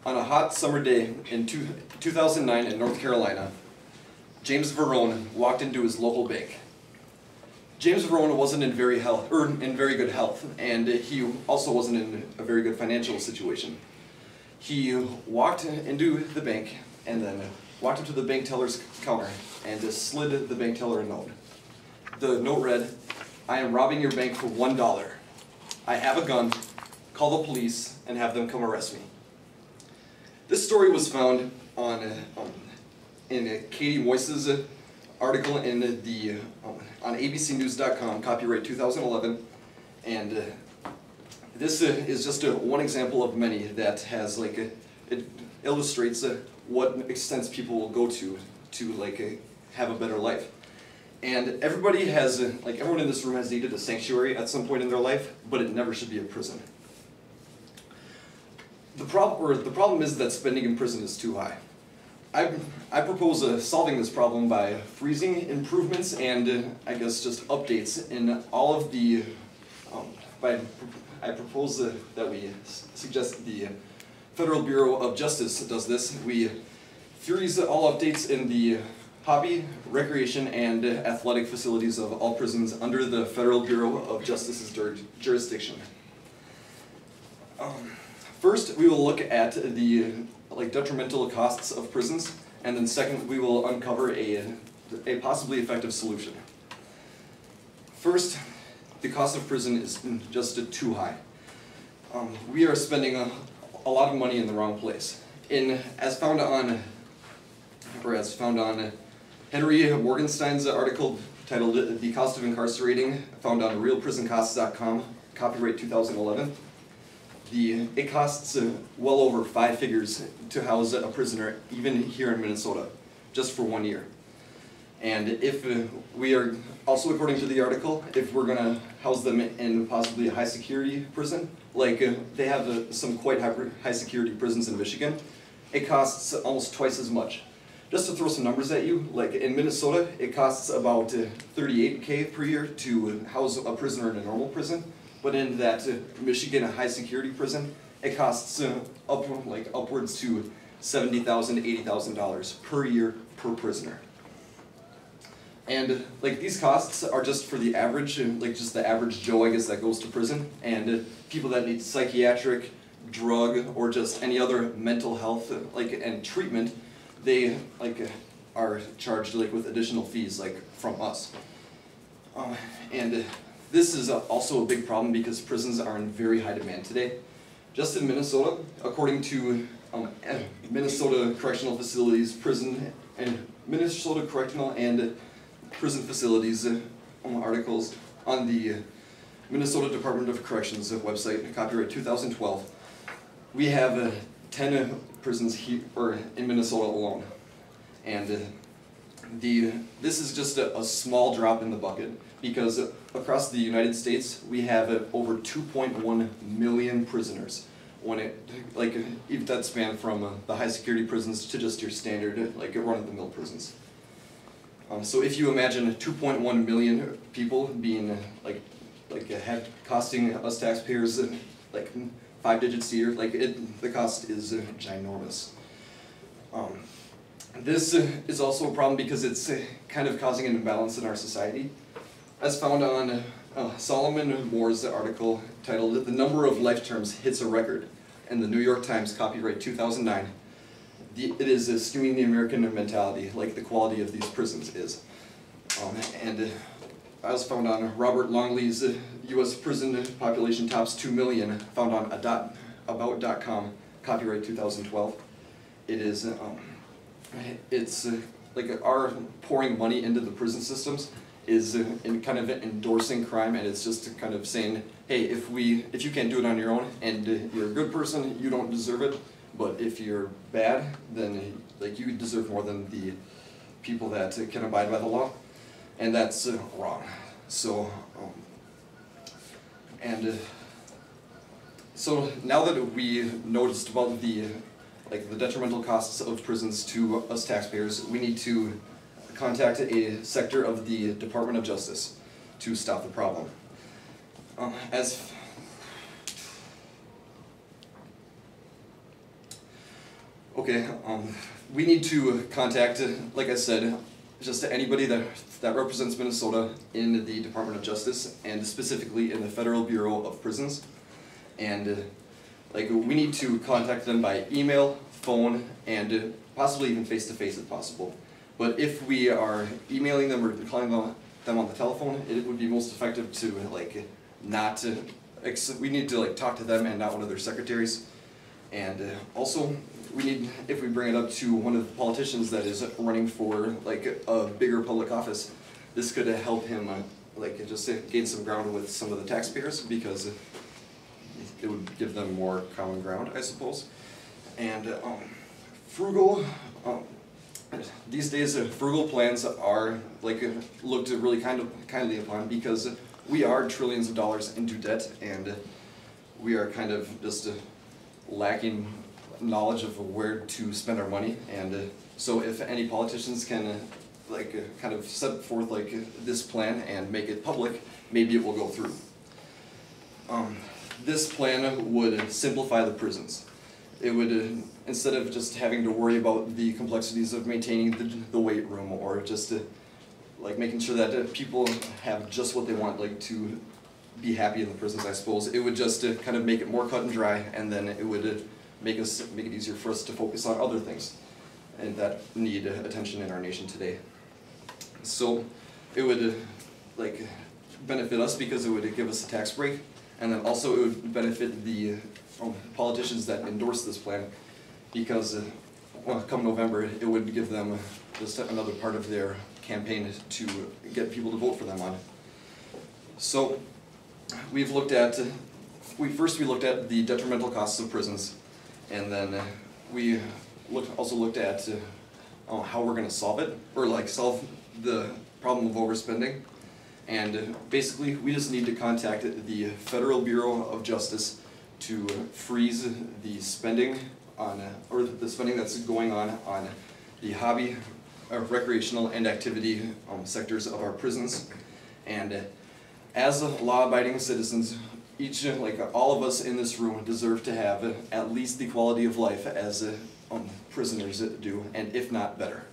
On a hot summer day in 2009 in North Carolina, James Verone walked into his local bank. James Verone wasn't in very good health, and he also wasn't in a very good financial situation. He walked into the bank and then walked up to the bank teller's counter and just slid the bank teller a note. The note read, "I am robbing your bank for $1. I have a gun. Call the police and have them come arrest me." This story was found in Katie Moyse's article in on abcnews.com, copyright 2011, and this is just one example of many that has it illustrates what extents people will go to have a better life. And everybody has everyone in this room has needed a sanctuary at some point in their life, but it never should be a prison. The problem is that spending in prison is too high. I propose solving this problem by freezing improvements and I guess just updates in all of the. I propose that we suggest the Federal Bureau of Justice does this. We freeze all updates in the hobby, recreation, and athletic facilities of all prisons under the Federal Bureau of Justice's jurisdiction. First, we will look at the detrimental costs of prisons, and then second, we will uncover a possibly effective solution. First, the cost of prison is just too high. We are spending a lot of money in the wrong place. As found on Henry Morgenstein's article titled "The Cost of Incarcerating," found on realprisoncosts.com, copyright 2011. It costs well over 5 figures to house a prisoner, even here in Minnesota, just for 1 year. And if we are, also according to the article, if we're going to house them in possibly a high security prison, they have some quite high security prisons in Michigan, it costs almost twice as much. Just to throw some numbers at you, in Minnesota, it costs about $38K per year to house a prisoner in a normal prison. But in that Michigan high security prison, it costs upwards to $70,000, $80,000 per year per prisoner. And these costs are just for the average, just the average Joe, I guess, that goes to prison, and people that need psychiatric, drug, or just any other mental health and treatment, they are charged with additional fees from us. And this is also a big problem because prisons are in very high demand today. Just in Minnesota, according to Minnesota Correctional Facilities, Minnesota Correctional and Prison Facilities articles on the Minnesota Department of Corrections website, copyright 2012, we have 10 prisons here in Minnesota alone, and this is just a small drop in the bucket because across the United States we have over 2.1 million prisoners. If that span from the high security prisons to just your standard run-of-the-mill prisons. So if you imagine 2.1 million people being costing us taxpayers 5 digits a year, the cost is ginormous. This is also a problem because it's kind of causing an imbalance in our society. As found on Solomon Moore's article titled "The Number of Life Terms Hits a Record" in the New York Times, copyright 2009, it is skewing the American mentality like the quality of these prisons is. And as found on Robert Longley's U.S. prison population tops 2 million, found on about.com, copyright 2012. It is, our pouring money into the prison systems is kind of endorsing crime, and it's just kind of saying, hey, if you can't do it on your own and you're a good person, you don't deserve it, but if you're bad, then you deserve more than the people that can abide by the law, and that's wrong. So, so now that we noticed about the detrimental costs of prisons to us taxpayers, we need to contact a sector of the Department of Justice to stop the problem. Okay, we need to contact, like I said, just anybody that represents Minnesota in the Department of Justice, and specifically in the Federal Bureau of Prisons. And like, we need to contact them by email, phone, and possibly even face-to-face if possible. But if we are emailing them or calling them on the telephone, it would be most effective to like not, we need to like talk to them and not one of their secretaries. And also, we need, if we bring it up to one of the politicians that is running for like a bigger public office, this could help him like just gain some ground with some of the taxpayers, because it would give them more common ground, I suppose. And frugal, these days frugal plans are like looked really kindly upon, because we are trillions of dollars into debt, and we are kind of just lacking knowledge of where to spend our money. And so if any politicians can like kind of set forth like this plan and make it public, maybe it will go through. This plan would simplify the prisons. It would, instead of just having to worry about the complexities of maintaining the weight room, or just like making sure that people have just what they want, like to be happy in the prisons, I suppose, it would just kind of make it more cut and dry, and then it would make it easier for us to focus on other things and that need attention in our nation today. So it would like benefit us because it would give us a tax break, and then also it would benefit the politicians that endorse this plan, because well, come November it would give them just another part of their campaign to get people to vote for them on. So we've looked at, first we looked at the detrimental costs of prisons, and then we also looked at how we're going to solve it, or like solve the problem of overspending. And basically we just need to contact the Federal Bureau of Justice to freeze the spending on, or the spending that's going on the hobby, recreational and activity sectors of our prisons. And as law-abiding citizens, each, like all of us in this room, deserve to have at least the quality of life as prisoners do, and if not better.